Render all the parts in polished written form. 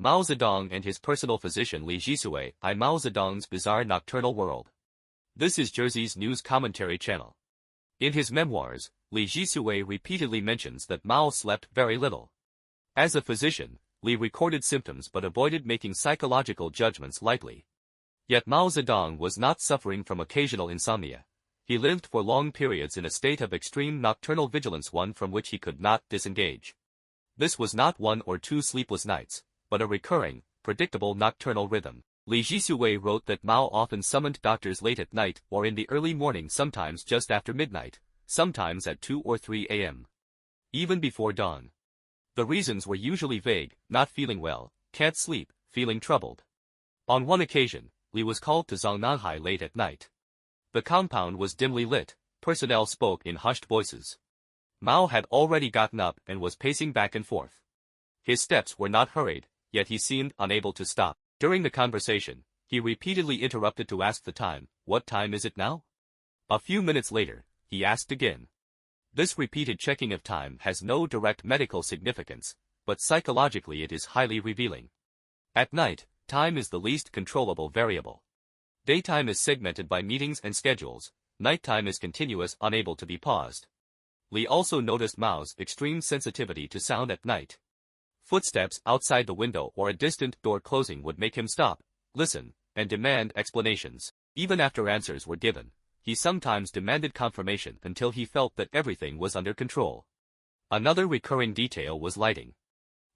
Mao Zedong and his personal physician Li Zhisui. Mao Zedong's bizarre nocturnal world. This is Jersey's news commentary channel. In his memoirs, Li Zhisui repeatedly mentions that Mao slept very little. As a physician, Li recorded symptoms but avoided making psychological judgments lightly. Yet Mao Zedong was not suffering from occasional insomnia. He lived for long periods in a state of extreme nocturnal vigilance, one from which he could not disengage. This was not 1 or 2 sleepless nights, but a recurring, predictable nocturnal rhythm. Li Zhisui wrote that Mao often summoned doctors late at night or in the early morning, sometimes just after midnight, sometimes at 2 or 3 a.m. even before dawn. The reasons were usually vague: not feeling well, can't sleep, feeling troubled. On one occasion, Li was called to Zhongnanhai late at night. The compound was dimly lit, personnel spoke in hushed voices. Mao had already gotten up and was pacing back and forth. His steps were not hurried, yet he seemed unable to stop. During the conversation, he repeatedly interrupted to ask the time. What time is it now? A few minutes later, he asked again. This repeated checking of time has no direct medical significance, but psychologically it is highly revealing. At night, time is the least controllable variable. Daytime is segmented by meetings and schedules, nighttime is continuous, unable to be paused. Li also noticed Mao's extreme sensitivity to sound at night. Footsteps outside the window or a distant door closing would make him stop, listen, and demand explanations. Even after answers were given, he sometimes demanded confirmation until he felt that everything was under control. Another recurring detail was lighting.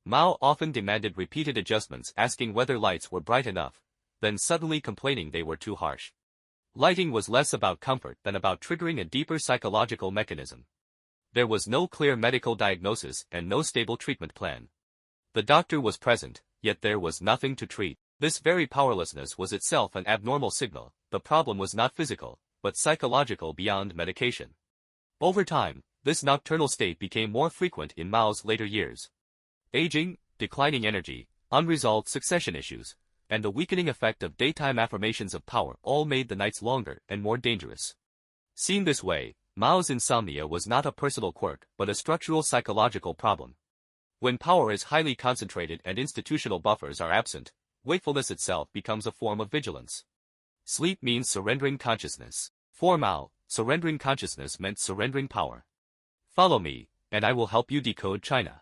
Mao often demanded repeated adjustments, asking whether lights were bright enough, then suddenly complaining they were too harsh. Lighting was less about comfort than about triggering a deeper psychological mechanism. There was no clear medical diagnosis and no stable treatment plan. The doctor was present, yet there was nothing to treat. This very powerlessness was itself an abnormal signal. The problem was not physical, but psychological beyond medication. Over time, this nocturnal state became more frequent in Mao's later years. Aging, declining energy, unresolved succession issues, and the weakening effect of daytime affirmations of power all made the nights longer and more dangerous. Seen this way, Mao's insomnia was not a personal quirk but a structural psychological problem. When power is highly concentrated and institutional buffers are absent, wakefulness itself becomes a form of vigilance. Sleep means surrendering consciousness. For Mao, surrendering consciousness meant surrendering power. Follow me, and I will help you decode China.